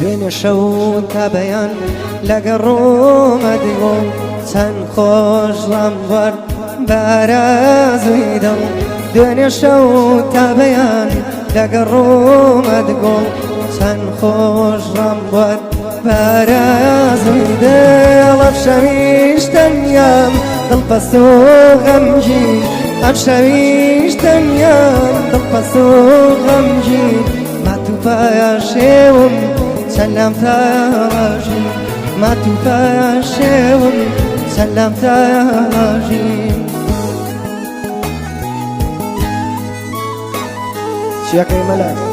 دوێنێ شەو تا بەیان لەگەڵ ڕۆمە دگۆڵ چەند خۆش ڕام وەرد بەرازوی دڵ دوێنێ شەو تا بەیان لەگەڵ ڕۆمە دگۆڵ چەند خۆش ڕام وەرد بەرازوی دڵ ئەم شەویش تەنیام دڵپەست و غەمگین ئەم شەویش تەنیام دڵپەست و غەمگین ماتوو پایاشێوم سلام تاجي ما تفاشون سلام تاجي شياكي ملاك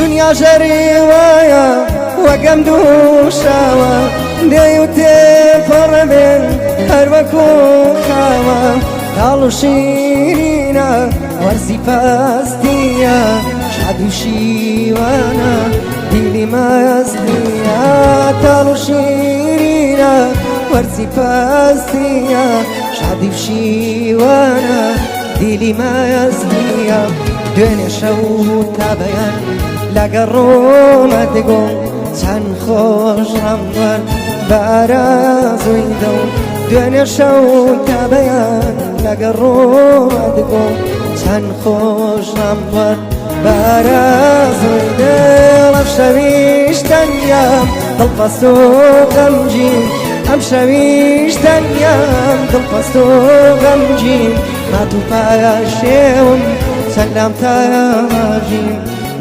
دنيا جريوايا وقم دوشاوا ديو تفر من هروكو خاوا قالوا شيرينا ورزي فاستيا شعدو شيوانا ديلي ما يزنيا قالوا شيرينا ورزي فاستيا شعدو شيوانا ديلي ما يزنيا دوێنێ شەو تا بەیان لەگەڵ ڕۆمە دگۆڵ چەند خۆش ڕام وەرد بەرازوی دڵ دوێنێ شەو تا بەیان لەگەڵ ڕۆمە دگۆڵ چەند خۆش ڕام وەرد بەرازوی دڵ ئەم شەویش تەنیام دڵپەست و غەمگین ئەم شەویش تەنیام دڵپەست و غەمگین ماتوو پایاشێوم سلام تاجي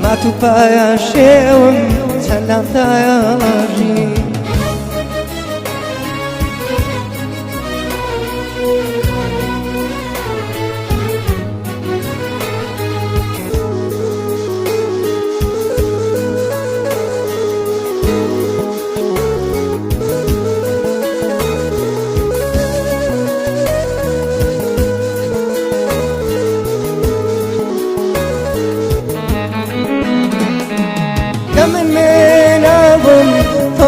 ما تباشرون سلام تاجي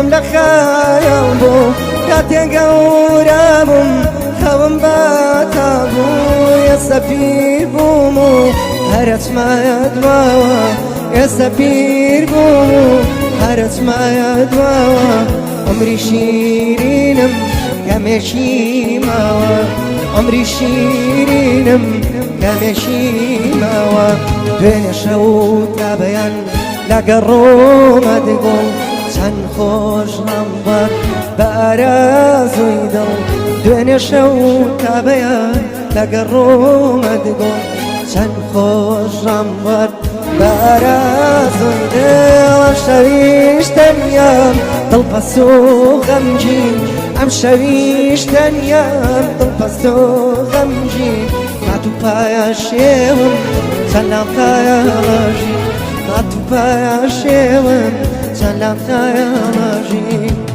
هم لخايم بو كاتي قورابم خوم باتابو يا سفير بومو هرت ما يدواوا يا سفير بومو هرت ما يدواوا عمري شيرينم كمشي ماوا عمري شيرينم كمشي ماوا دوێنێ شەو تا بەیان لەگەڵ ڕۆمە دگۆڵ چەند خۆش ڕام وەرد بەرازوی دڵ دوێنێ شەو تا بەیان لەگەڵ ڕۆمە دگۆڵ چەند خۆش ڕام وەرد بەرازوی دڵ ئەم شەویش تەنیام دڵپەست و غەمگین ئەم شەویش تەنیام دڵپەست و غەمگین ماتوو پایاشێوم سەلام تاجی ماتوو پایاشێوم سلام تاجي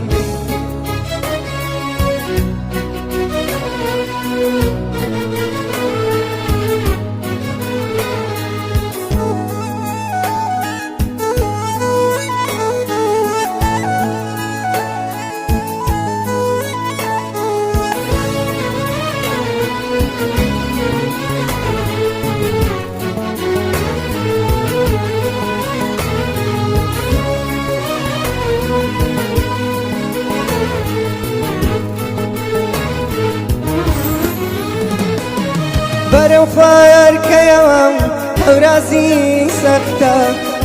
برو خير كيوم هورازي سختا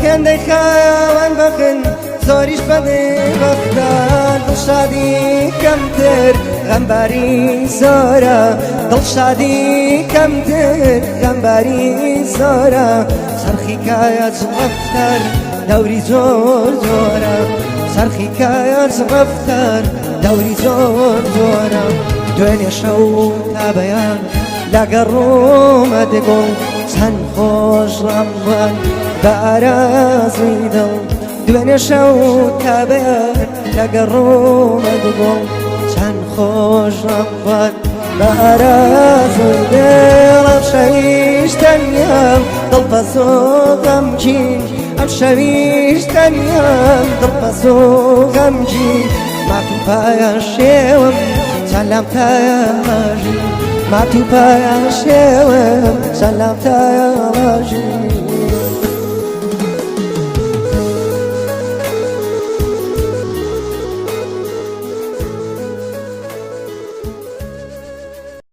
كان دي خيوان بخن زوريش بدي بختار دل شادي كمتر غمباري زورا دل شادي كمتر غمباري زورا سرخي كايات غفتر دوري زور زورا سرخي كايات غفتر دوري زور زورا دوێنێ شەو تا بەیان لەگەڵ ڕۆمە دگۆڵ چەند خۆش ڕام وەرد بەرازوی دڵ دوێنێ شەو تا بەیان لەگەڵ ڕۆمە دگۆڵ چەند خۆش ڕام وەرد بەرازوی دڵ ئەم شەوی دڵپەسۆ غەمگین ئەم شەویش تەنیام دڵپەسۆ غەمگین ماتوو پایان شێوم سەلام تایاژین ماتوو پایان شێوم سەلام تایاژین